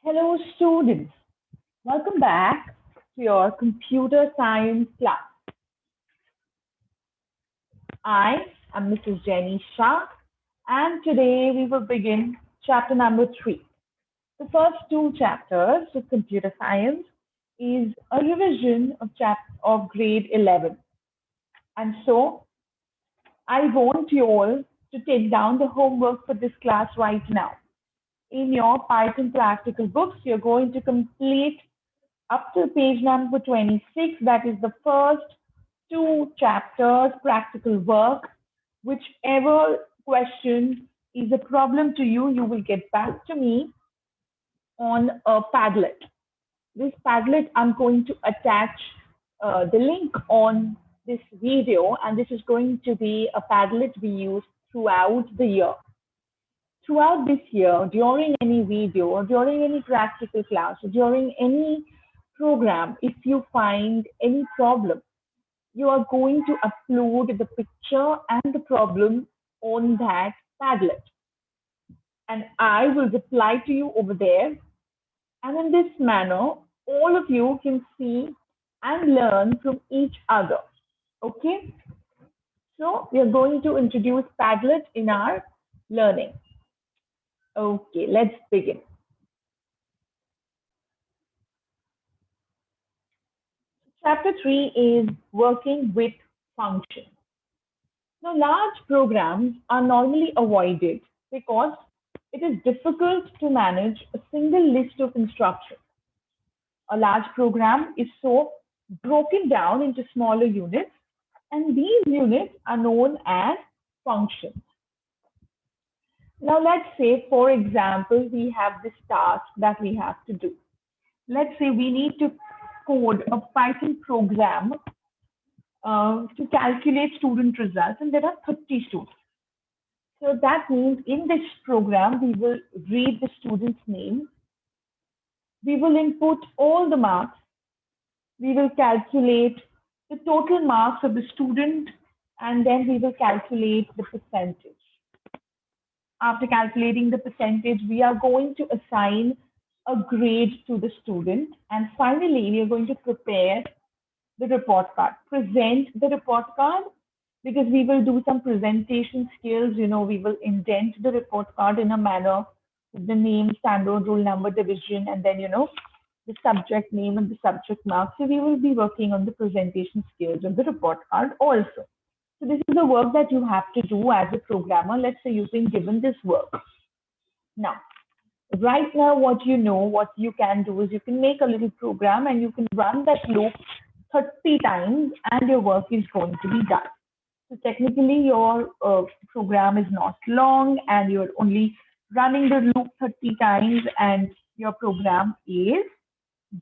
Hello, students. Welcome back to your computer science class. I am Mrs. Jenny Shah, and today we will begin chapter number 3. The first two chapters of computer science is a revision of grade 11. And so I want you all to take down the homework for this class right now. In your Python practical books, you're going to complete up to page number 26. That is the first two chapters, practical work. Whichever question is a problem to you, you will get back to me on a Padlet. This Padlet, I'm going to attach the link on this video, and this is going to be a Padlet we use throughout the year. Throughout this year, during any video or during any practical class or during any program, if you find any problem, you are going to upload the picture and the problem on that Padlet. And I will reply to you over there. And in this manner, all of you can see and learn from each other. Okay? So we are going to introduce Padlet in our learning. Okay, let's begin. Chapter 3 is working with functions. Now, large programs are normally avoided because it is difficult to manage a single list of instructions. A large program is so broken down into smaller units, and these units are known as functions. Now, let's say, for example, we have this task that we have to do. Let's say we need to code a Python program to calculate student results, and there are 30 students. So that means in this program, we will read the student's name. We will input all the marks. We will calculate the total marks of the student, and then we will calculate the percentage. After calculating the percentage, we are going to assign a grade to the student. And finally, we are going to prepare the report card, present the report card, because we will do some presentation skills. We will indent the report card in a manner with the name, standard, roll number, division, and then, the subject name and the subject mark. So we will be working on the presentation skills of the report card also. So this is the work that you have to do as a programmer. Let's say you've been given this work. Now, right now, what you can do is you can make a little program and you can run that loop 30 times and your work is going to be done. So technically, your program is not long and you're only running the loop 30 times and your program is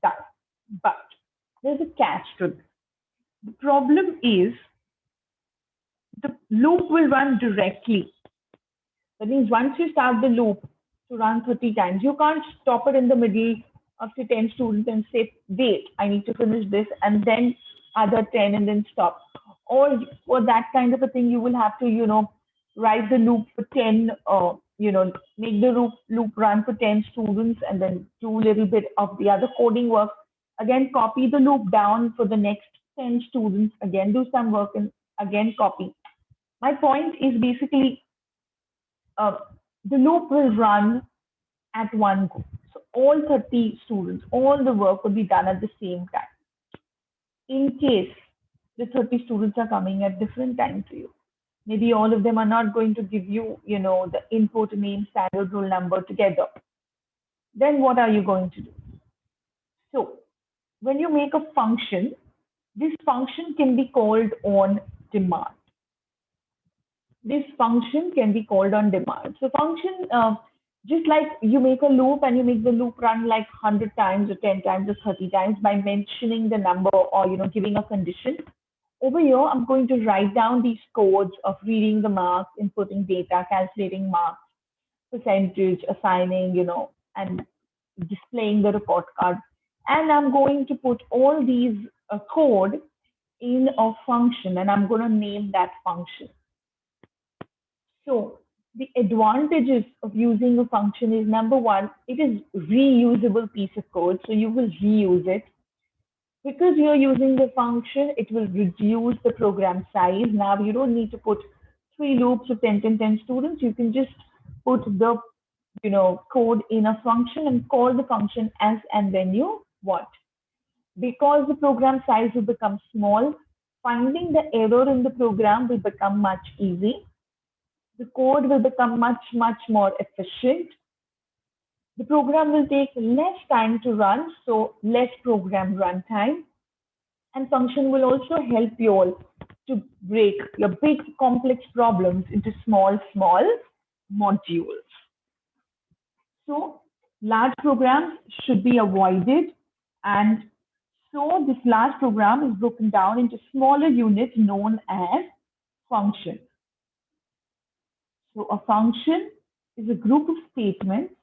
done. But there's a catch to this. The problem is the loop will run directly. That means once you start the loop to run 30 times, you can't stop it in the middle after 10 students and say, wait, I need to finish this and then other 10 and then stop. Or for that kind of a thing, you will have to, write the loop for 10, make the loop run for 10 students and then do a little bit of the other coding work. Again, copy the loop down for the next 10 students, again, do some work and again copy. My point is basically the loop will run at one go. So all 30 students, all the work will be done at the same time. In case the 30 students are coming at different times to you, maybe all of them are not going to give you, the input name, standard, roll number together. Then what are you going to do? So when you make a function, this function can be called on demand. This function can be called on demand. So function, just like you make a loop and you make the loop run like 100 times or 10 times or 30 times by mentioning the number or, giving a condition. Over here, I'm going to write down these codes of reading the marks, inputting data, calculating marks, percentage, assigning, and displaying the report card. And I'm going to put all these code in a function and I'm going to name that function. So The advantages of using a function is number one, it is reusable piece of code, so you will reuse it. Because you're using the function, it will reduce the program size. Now you don't need to put three loops of 10, 10, 10 students. You can just put the code in a function and call the function as and when you want. Because the program size will become small, finding the error in the program will become much easy. The code will become much, much more efficient. The program will take less time to run, so less program runtime. And function will also help you all to break your big complex problems into small, small modules. So large programs should be avoided. And so this large program is broken down into smaller units known as functions. So a function is a group of statements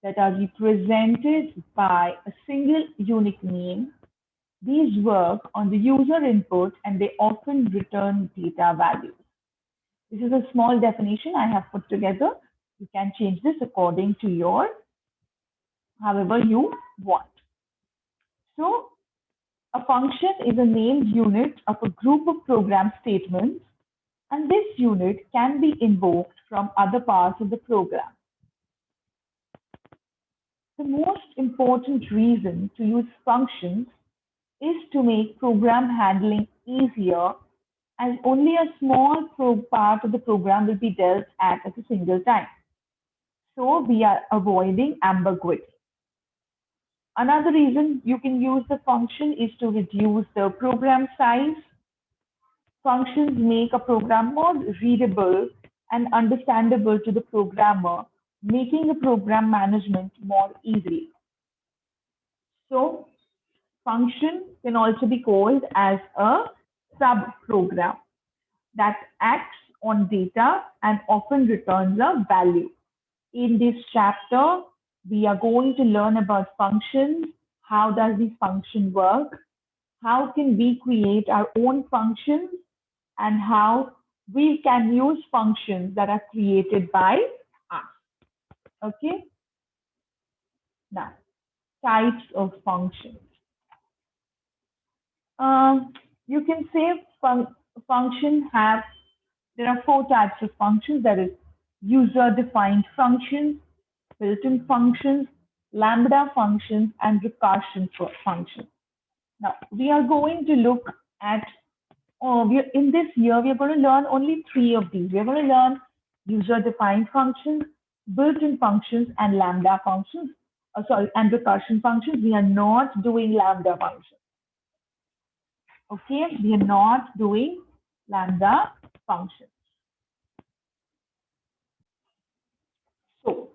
that are represented by a single unique name. These work on the user input and they often return data values. This is a small definition I have put together. You can change this according to your, however you want. So a function is a named unit of a group of program statements, and this unit can be invoked from other parts of the program. The most important reason to use functions is to make program handling easier, as only a small part of the program will be dealt at a single time. So we are avoiding ambiguity. Another reason you can use the function is to reduce the program size. Functions make a program more readable and understandable to the programmer, making the program management more easy. So function can also be called as a sub-program that acts on data and often returns a value. In this chapter, we are going to learn about functions. How does this function work? How can we create our own functions? And how we can use functions that are created by us. Okay? Now, types of functions. You can say function have, there are four types of functions. That is user-defined functions, built-in functions, lambda functions, and recursion functions. Now, we are going to look at, in this year, we are going to learn only three of these. We are going to learn user-defined functions, built-in functions, and lambda functions. And recursion functions. We are not doing lambda functions. Okay, we are not doing lambda functions. So,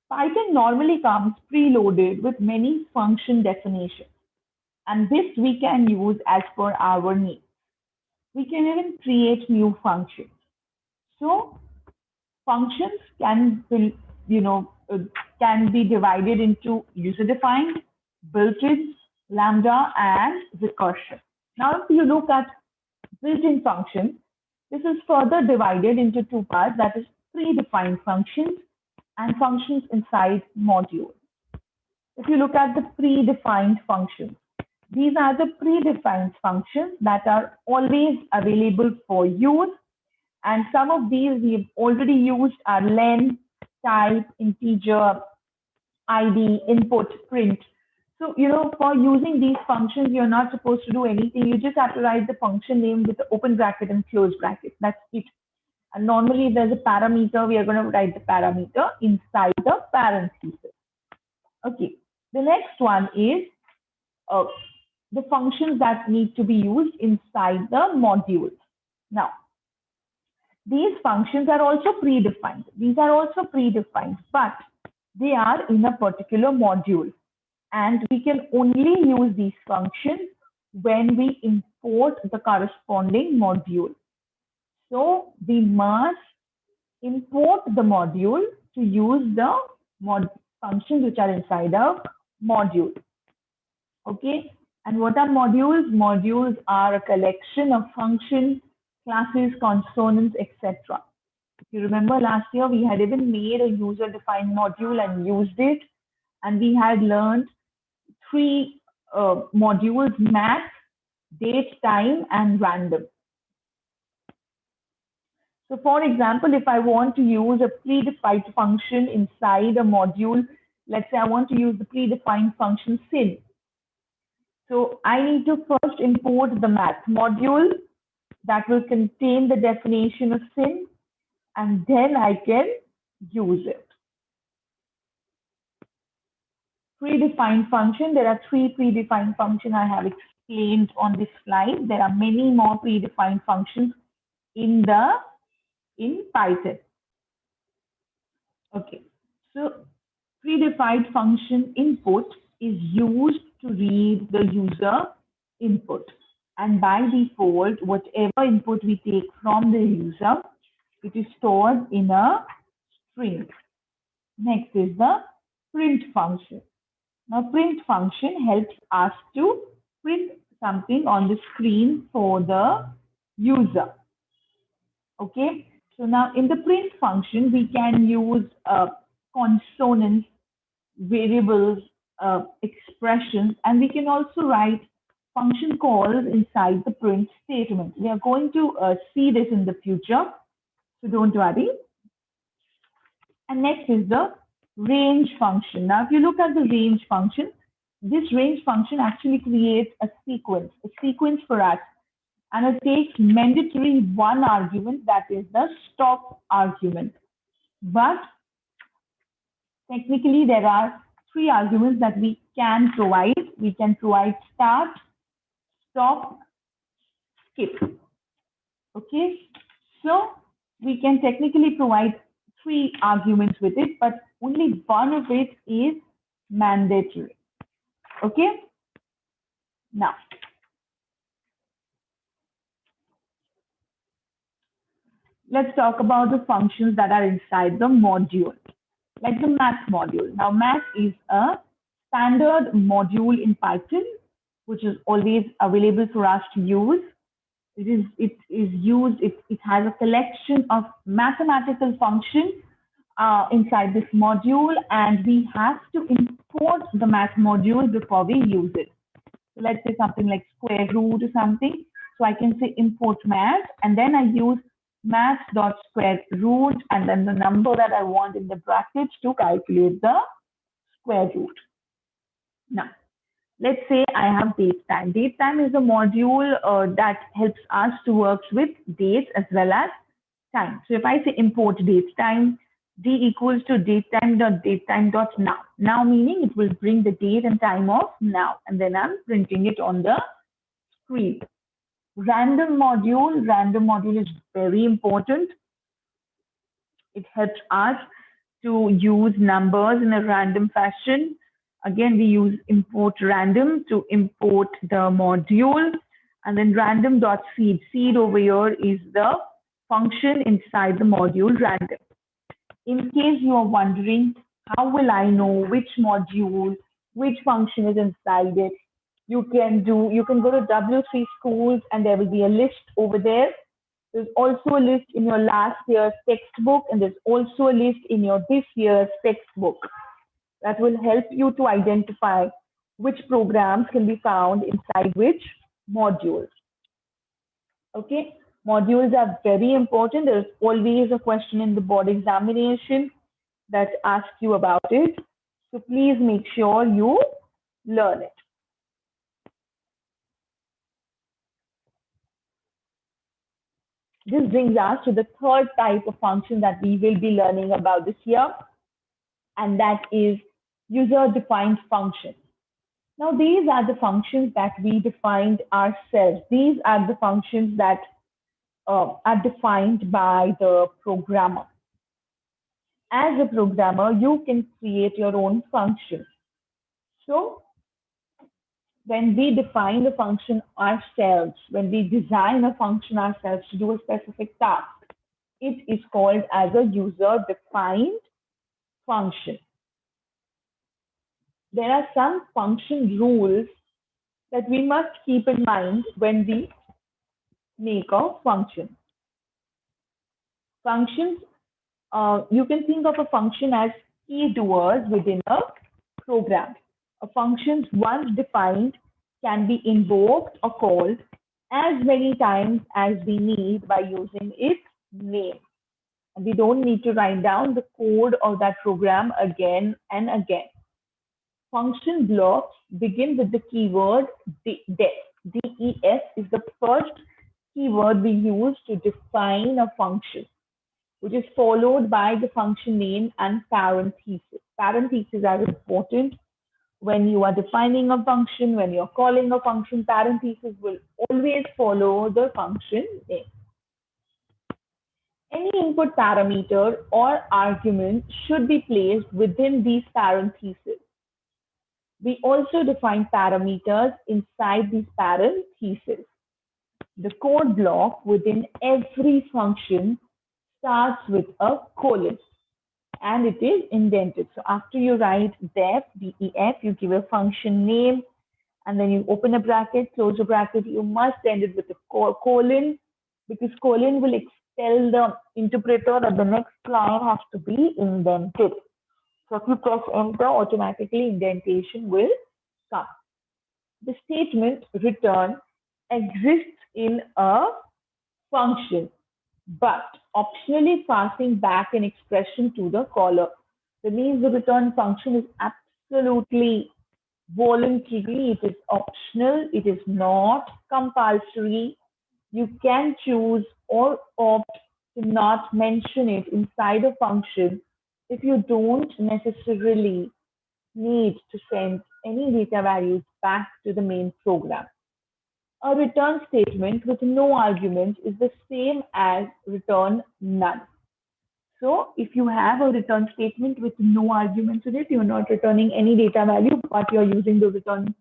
Python normally comes preloaded with many function definitions, and this we can use as per our needs. We can even create new functions. So, functions can be, can be divided into user-defined, built-in, lambda, and recursion. Now, if you look at built-in functions, this is further divided into two parts, that is predefined functions and functions inside modules. If you look at the predefined functions, these are the predefined functions that are always available for use. And some of these we've already used are len, type, integer, id, input, print. So, for using these functions, you're not supposed to do anything. You just have to write the function name with the open bracket and close bracket. That's it. And normally, if there's a parameter, we are going to write the parameter inside the parentheses. Okay. The next one is the functions that need to be used inside the modules. Now, these functions are also predefined. These are also predefined, but they are in a particular module. And we can only use these functions when we import the corresponding module. So we must import the module to use the functions which are inside a module. Okay. And what are modules? Modules are a collection of functions, classes, consonants, etc. If you remember last year, we had even made a user-defined module and used it, and we had learned three modules: math, date, time, and random. So for example, if I want to use a predefined function inside a module, let's say I want to use the predefined function sin. So I need to first import the math module that will contain the definition of sin, and then I can use it. Predefined function, there are three predefined functions I have explained on this slide. There are many more predefined functions in Python. Okay, so predefined function input is used to read the user input, and by default, whatever input we take from the user, it is stored in a string. Next is the print function. Now, print function helps us to print something on the screen for the user. Okay, so now in the print function, we can use consonants, variables, expressions, and we can also write function calls inside the print statement. We are going to see this in the future, so don't worry. And next is the range function. Now, if you look at the range function, this range function actually creates a sequence for us, and it takes mandatory one argument, that is the stop argument. But technically, there are three arguments that we can provide. We can provide start, stop, skip. Okay, so we can technically provide three arguments with it, but only one of it is mandatory. Okay, now let's talk about the functions that are inside the module, like the math module. Now, math is a standard module in Python, which is always available for us to use. It has a collection of mathematical functions inside this module, and we have to import the math module before we use it. So let's say something like square root or something. So I can say import math, and then I use math.square root and then the number that I want in the brackets to calculate the square root. Now, let's say I have date time. Date time is a module that helps us to work with dates as well as time. So if I say import date time, d equals to datetime.now. Now meaning it will bring the date and time of now, and then I'm printing it on the screen. Random module is very important. It helps us to use numbers in a random fashion. Again, we use import random to import the module, and then random.seed. Seed over here is the function inside the module random. In case you are wondering, how will I know which module, which function is inside it? You can go to W3 Schools and there will be a list over there. There's also a list in your last year's textbook, and there's also a list in your this year's textbook that will help you to identify which programs can be found inside which modules. Okay, modules are very important. There's always a question in the board examination that asks you about it. So please make sure you learn it. This brings us to the third type of function that we will be learning about this year, and that is user-defined functions. Now, these are the functions that we defined ourselves. These are the functions that are defined by the programmer. As a programmer, you can create your own function. So, when we define a function ourselves, when we design a function ourselves to do a specific task, it is called as a user-defined function. There are some function rules that we must keep in mind when we make a function. Functions, you can think of a function as key doers within a program. A function, once defined, can be invoked or called as many times as we need by using its name. And we don't need to write down the code of that program again and again. Function blocks begin with the keyword def. DEF is the first keyword we use to define a function, which is followed by the function name and parentheses. Parentheses are important when you are defining a function, when you're calling a function. Parentheses will always follow the function name. Any input parameter or argument should be placed within these parentheses. We also define parameters inside these parentheses. The code block within every function starts with a colon and it is indented. So after you write def, def, you give a function name and then you open a bracket, close a bracket. You must end it with a colon because colon will tell the interpreter that the next line has to be indented. So if you press enter, automatically indentation will come. The statement return exists in a function, but optionally passing back an expression to the caller. That means the return function is absolutely voluntary, it is optional, it is not compulsory. You can choose or opt to not mention it inside a function if you don't necessarily need to send any data values back to the main program. A return statement with no argument is the same as return none. So if you have a return statement with no arguments in it, you're not returning any data value, but you're using the return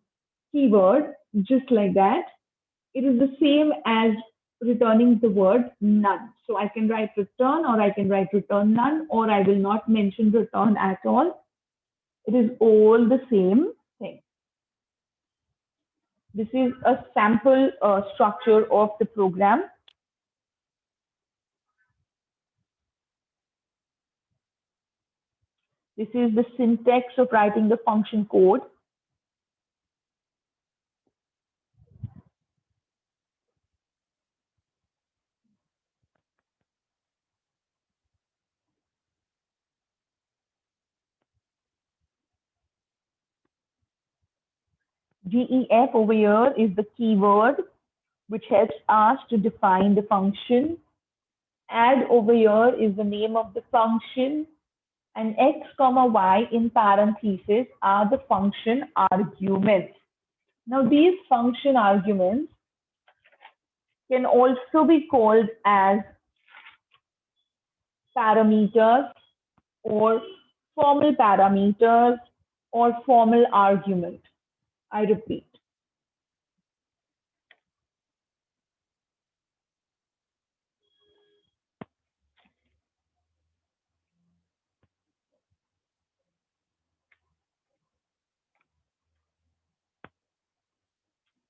keyword just like that. It is the same as returning the word none. So I can write return or I can write return none, or I will not mention return at all. It is all the same thing. This is a sample structure of the program. This is the syntax of writing the function code. DEF over here is the keyword which helps us to define the function. Add over here is the name of the function, and x comma y in parentheses are the function arguments. Now these function arguments can also be called as parameters or formal parameters or formal argument. I repeat.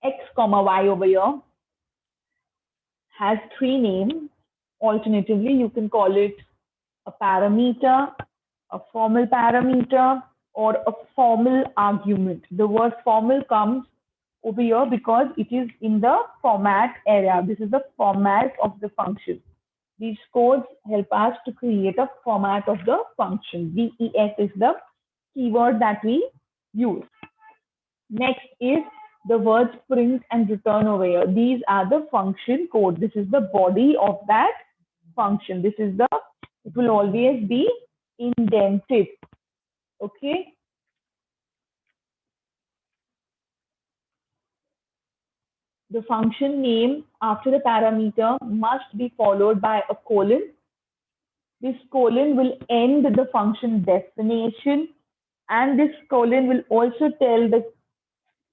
X comma y over here has three names. Alternatively, you can call it a parameter, a formal parameter, or a formal argument. The word formal comes over here because it is in the format area. This is the format of the function. These codes help us to create a format of the function. DEF is the keyword that we use. Next is the words print and return over here. These are the function code. This is the body of that function. This is the, it will always be indented. Okay. The function name after the parameter must be followed by a colon. This colon will end the function definition, and this colon will also tell the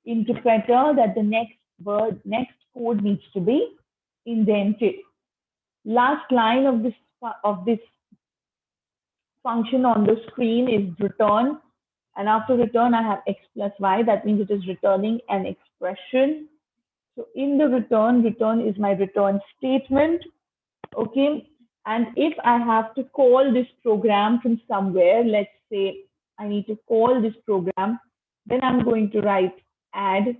interpreter that the next word, next code needs to be indented. Last line of this function on the screen is return, and after return I have x plus y. That means it is returning an expression. So in the return is my return statement. Okay, And if I have to call this program from somewhere, let's say I need to call this program, then I'm going to write add.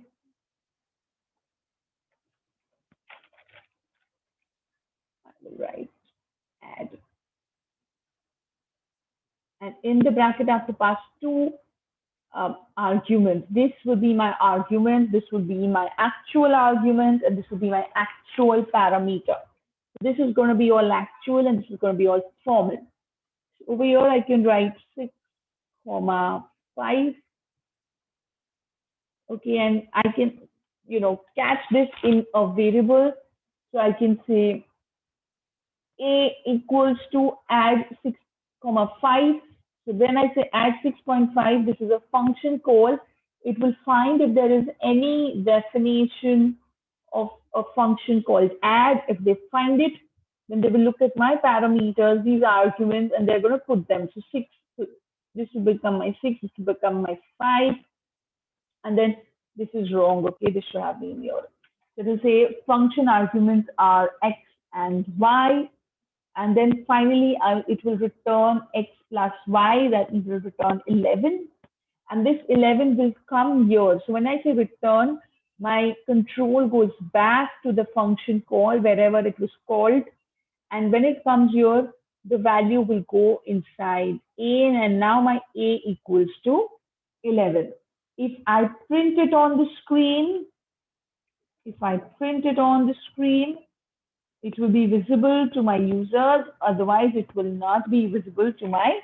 I will write add. And in the bracket, I have to pass two arguments. This will be my argument, this will be my actual argument, and this will be my actual parameter. This is going to be all actual and this is going to be all formal. Over here, I can write 6, 5. Okay, and I can, catch this in a variable. So I can say a equals to add 6, 5. So when I say add 6.5, this is a function call. It will find if there is any definition of a function called add. If they find it, then they will look at my parameters, these arguments, and they're going to put them. So 6, this will become my 6, this will become my 5. And then this is wrong. Okay, this should have been here. So it will say function arguments are x and y. And then finally, it will return x plus y, that it will return 11. And this 11 will come here. So when I say return, my control goes back to the function call, wherever it was called. And when it comes here, the value will go inside A, and now my A equals to 11. If I print it on the screen, it will be visible to my users. Otherwise, it will not be visible to my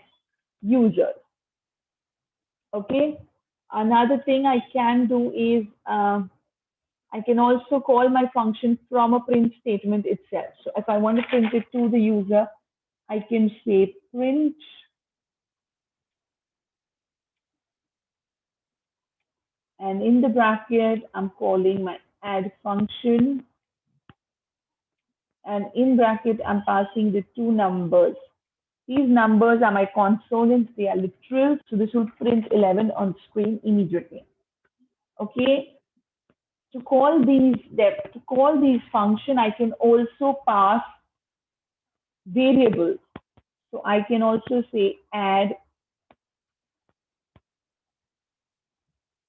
users. Okay. Another thing I can do is I can also call my function from a print statement itself. So if I want to print it to the user, I can say print and in the bracket, I'm calling my add function. And in bracket, I'm passing the two numbers. These numbers are my consonants, they are literal, so this will print 11 on screen immediately. Okay, to call these function, I can also pass variables. So I can also say add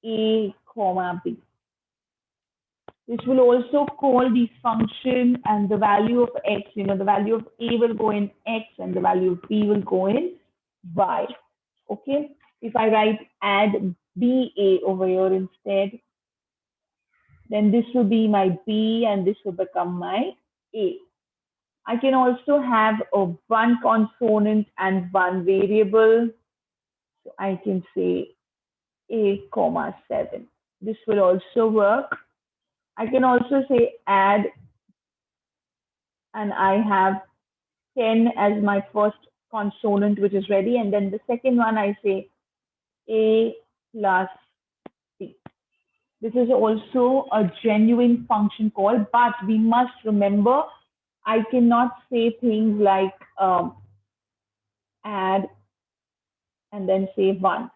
a comma b. This will also call these function, and the value of x, the value of a will go in x and the value of b will go in y. Okay, if I write add ba over here instead, then this will be my b and this will become my a. I can also have a one consonant and one variable. So I can say a comma 7. This will also work. I can also say add, and I have 10 as my first consonant, which is ready. And then the second one, I say a plus b. This is also a genuine function call, but we must remember I cannot say things like add and then say 1.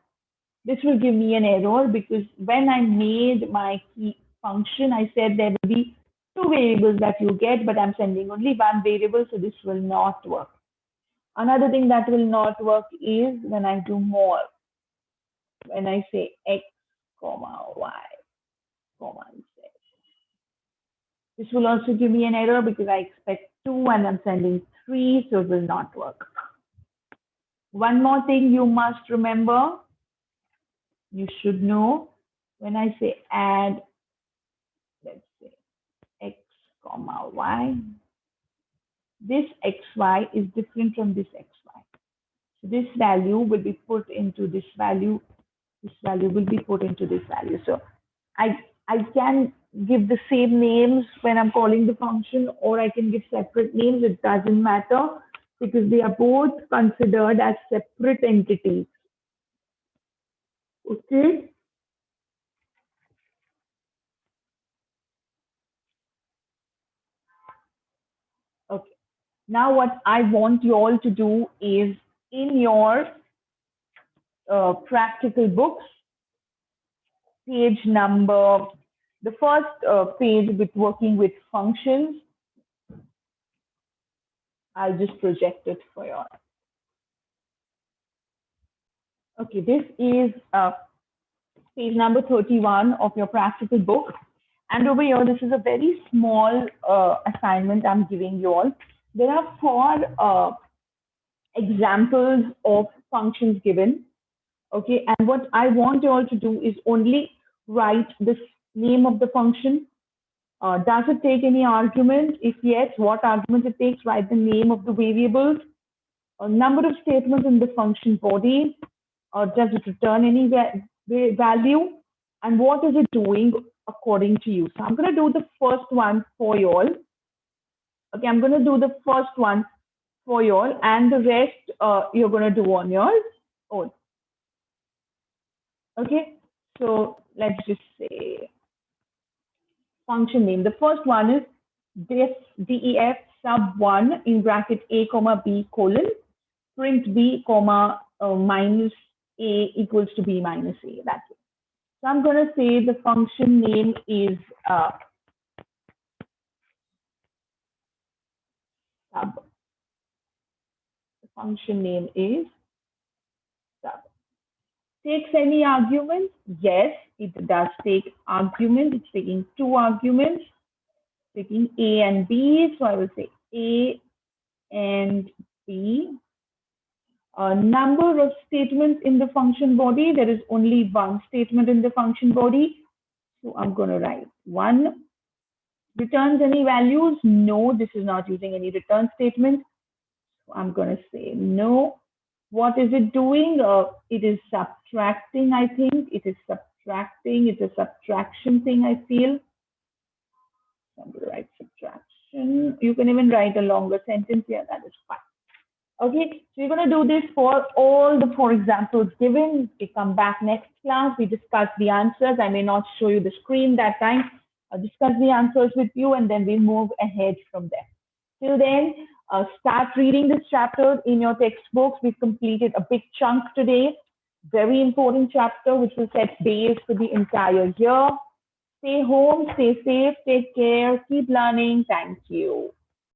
This will give me an error because when I made my key function, I said there will be two variables that you get, but I'm sending only one variable, so this will not work. Another thing that will not work is when I do more. When I say x, comma, y, comma, z. This will also give me an error because I expect 2 and I'm sending 3, so it will not work. One more thing you must remember, you should know, when I say add, let's say x, comma, y, this xy is different from this xy. So this value will be put into this value will be put into this value. So I can give the same names when I'm calling the function, or I can give separate names. It doesn't matter because they are both considered as separate entities. Okay. Okay. Now what I want you all to do is in your practical books, page number, the first page with working with functions. I'll just project it for you. Okay, this is page number 31 of your practical book. And over here, this is a very small assignment I'm giving you all. There are 4 examples of functions given. Okay, and what I want you all to do is only write the name of the function. Does it take any argument? If yes, what argument it takes? Write the name of the variables, a number of statements in the function body, or does it return any value, and what is it doing according to you? So I'm going to do the first one for you all. Okay, I'm going to do the first one for you all, and the rest you're going to do on your own. Okay, so let's just say function name. The first one is def sub 1 in bracket a comma b colon print b comma minus a equals to b minus a. That's it. So I'm going to say the function name is sub. The function name is sub. Takes any arguments? Yes, it does take arguments. It's taking 2 arguments, taking a and b. So I will say a and b. A number of statements in the function body. There is only 1 statement in the function body. So I'm going to write 1. Returns any values? No, this is not using any return statement. So I'm going to say no. What is it doing? It is subtracting, I think. It is subtracting. It's a subtraction thing, I feel. So I'm going to write subtraction. You can even write a longer sentence here. That is fine. Okay, so you're going to do this for all the 4 examples given. We come back next class. We discuss the answers. I may not show you the screen that time. I'll discuss the answers with you, and then we'll move ahead from there. Till then, start reading this chapter in your textbooks. We've completed a big chunk today. Very important chapter, which will set base for the entire year. Stay home, stay safe, take care, keep learning. Thank you.